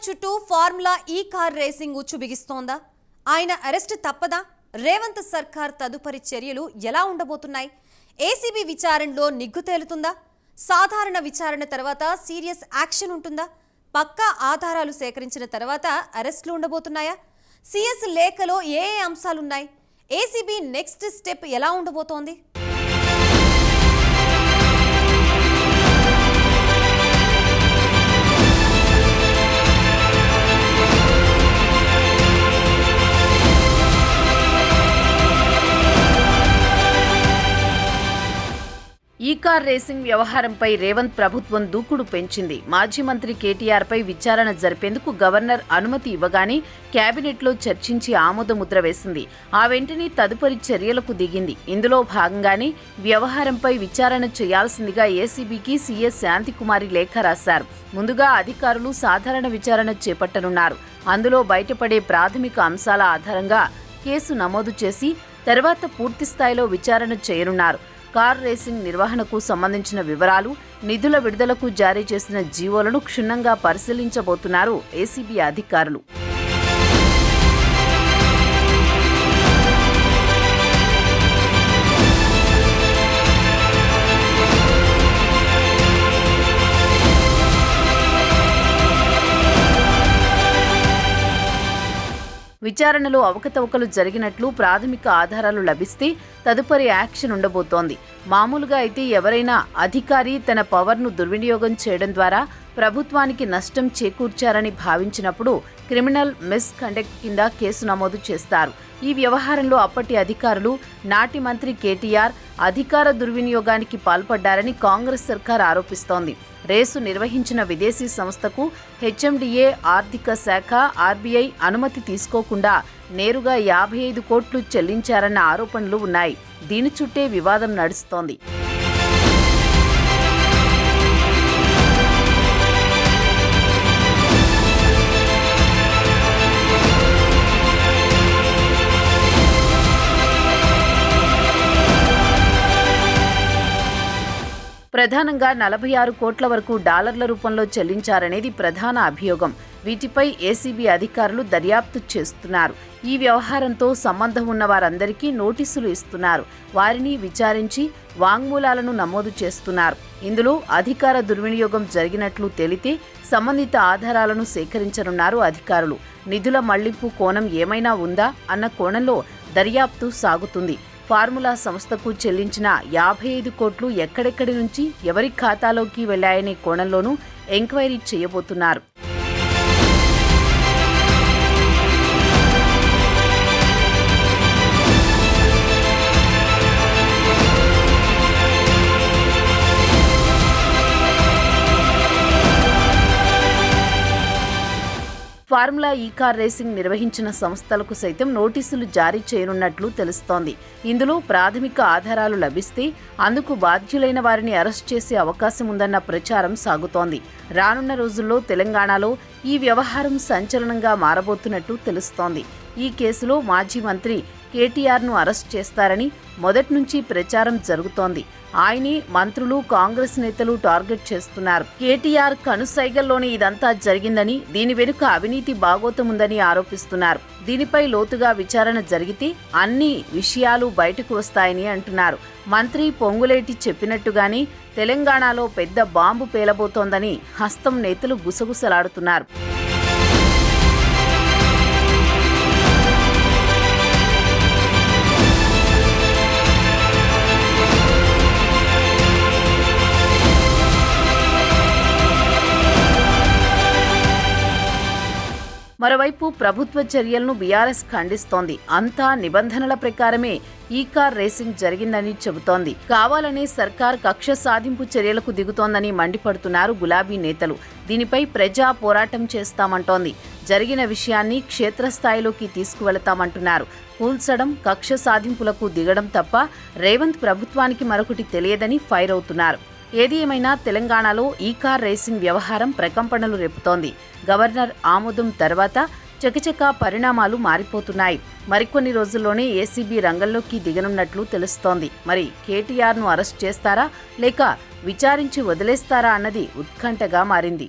కేటీఆర్ చుట్టూ ఫార్ములా ఈ car racing ఉచ్చు బిగిస్తోందా? ఆయన అరెస్ట్ తప్పదా? రేవంత్ సర్కార్ తదుపరి చర్యలు ఎలా ఉండబోతున్నాయి? ఏసీబీ విచారణలో నిగ్గు తేలుతుందా? సాధారణ విచారణ తర్వాత సీరియస్ యాక్షన్ ఉంటుందా? పక్కా ఆధారాలు సేకరించిన తర్వాత అరెస్టులు ఉండబోతున్నాయా? సీఎస్ లేఖలో ఏ అంశాలున్నాయి? ఏసీబీ నెక్స్ట్ స్టెప్ ఎలా ఉండబోతోంది? ఈ కార్ రేసింగ్ వ్యవహారంపై రేవంత్ ప్రభుత్వం దూకుడు పెంచింది. మాజీ మంత్రి కేటీఆర్ పై విచారణ జరిపేందుకు గవర్నర్ అనుమతి ఇవ్వగానే కేబినెట్లో చర్చించి ఆమోదముద్ర వేసింది. ఆ వెంటనే తదుపరి చర్యలకు దిగింది. ఇందులో భాగంగానే వ్యవహారంపై విచారణ చేయాల్సిందిగా ఏసీబీకి సీఎస్ శాంతికుమారి లేఖ రాశారు. ముందుగా అధికారులు సాధారణ విచారణ చేపట్టనున్నారు. అందులో బయటపడే ప్రాథమిక అంశాల ఆధారంగా కేసు నమోదు చేసి తర్వాత పూర్తిస్థాయిలో విచారణ చేయనున్నారు. కార్ రేసింగ్ నిర్వహణకు సంబంధించిన వివరాలు, నిధుల విడుదలకు జారీ చేసిన జీవోలను క్షుణ్ణంగా పరిశీలించబోతున్నారు ఏసీబీ అధికారులు. విచారణలో అవకతవకలు జరిగినట్లు ప్రాథమిక ఆధారాలు లభిస్తే తదుపరి యాక్షన్ ఉండబోతోంది. మామూలుగా అయితే ఎవరైనా అధికారి తన పవర్ను దుర్వినియోగం చేయడం ద్వారా ప్రభుత్వానికి నష్టం చేకూర్చారని భావించినప్పుడు క్రిమినల్ మిస్కండక్ట్ కింద కేసు నమోదు చేస్తారు. ఈ వ్యవహారంలో అప్పటి అధికారులు నాటి మంత్రి కేటీఆర్ అధికార దుర్వినియోగానికి పాల్పడ్డారని కాంగ్రెస్ సర్కార్ ఆరోపిస్తోంది. రేసు నిర్వహించిన విదేశీ సంస్థకు హెచ్ఎండిఏ, ఆర్థిక శాఖ, ఆర్బీఐ అనుమతి తీసుకోకుండా నేరుగా 55 కోట్లు చెల్లించారన్న ఆరోపణలు ఉన్నాయి. దీని చుట్టే వివాదం నడుస్తోంది. ప్రధానంగా 46 కోట్ల వరకు డాలర్ల రూపంలో చెల్లించారనేది ప్రధాన అభియోగం. వీటిపై ఏసీబీ అధికారులు దర్యాప్తు చేస్తున్నారు. ఈ వ్యవహారంతో సంబంధం ఉన్న వారందరికీ నోటీసులు ఇస్తున్నారు. వారిని విచారించి వాంగ్మూలాలను నమోదు చేస్తున్నారు. ఇందులో అధికార దుర్వినియోగం జరిగినట్లు తేలితే సంబంధిత ఆధారాలను సేకరించనున్నారు అధికారులు. నిధుల మళ్లింపు కోణం ఏమైనా ఉందా అన్న కోణంలో దర్యాప్తు సాగుతుంది. ఫార్ములా సంస్థకు చెల్లించిన 55 కోట్లు ఎక్కడెక్కడి నుంచి ఎవరి ఖాతాలోకి వెళ్లాయనే కోణంలోనూ ఎంక్వైరీ చేయబోతున్నారు. ఫార్ములా ఈ కార్ రేసింగ్ నిర్వహించిన సంస్థలకు సైతం నోటీసులు జారీ చేయనున్నట్లు తెలుస్తోంది. ఇందులో ప్రాథమిక ఆధారాలు లభిస్తే అందుకు బాధ్యులైన వారిని అరెస్ట్ చేసే అవకాశం ఉందన్న ప్రచారం సాగుతోంది. రానున్న రోజుల్లో తెలంగాణలో ఈ వ్యవహారం సంచలనంగా మారబోతున్నట్టు తెలుస్తోంది. ఈ కేసులో మాజీ మంత్రి కేటీఆర్ను అరెస్ట్ చేస్తారని మొదటి నుంచి ప్రచారం జరుగుతోంది. ఆయనే మంత్రులు, కాంగ్రెస్ నేతలు టార్గెట్ చేస్తున్నారు. కేటీఆర్ కనుసైగల్లోనే ఇదంతా జరిగిందని, దీని వెనుక అవినీతి బాగోతముందని ఆరోపిస్తున్నారు. దీనిపై లోతుగా విచారణ జరిగితే అన్ని విషయాలు బయటకు వస్తాయని అంటున్నారు. మంత్రి పొంగులేటి చెప్పినట్టుగానే తెలంగాణలో పెద్ద బాంబు పేలబోతోందని హస్తం నేతలు గుసగుసలాడుతున్నారు. మరోవైపు ప్రభుత్వ చర్యలను బీఆర్ఎస్ ఖండిస్తోంది. అంతా నిబంధనల ప్రకారమే ఈ కార్ రేసింగ్ జరిగిందని చెబుతోంది. కావాలనే సర్కార్ కక్ష సాధింపు చర్యలకు దిగుతోందని మండిపడుతున్నారు గులాబీ నేతలు. దీనిపై ప్రజా పోరాటం చేస్తామంటోంది. జరిగిన విషయాన్ని క్షేత్రస్థాయిలోకి తీసుకువెళతామంటున్నారు. కూల్చడం, కక్ష సాధింపులకు దిగడం తప్ప రేవంత్ ప్రభుత్వానికి మరొకటి తెలియదని ఫైర్ అవుతున్నారు. ఏది ఏమైనా తెలంగాణలో ఈ కార్ రేసింగ్ వ్యవహారం ప్రకంపనలు రేపుతోంది. గవర్నర్ ఆమోదం తర్వాత చకచకా పరిణామాలు మారిపోతున్నాయి. మరికొన్ని రోజుల్లోనే ఏసీబీ రంగంలోకి దిగనున్నట్లు తెలుస్తోంది. మరి కేటీఆర్ను అరెస్ట్ చేస్తారా లేక విచారించి వదిలేస్తారా అన్నది ఉత్కంఠగా మారింది.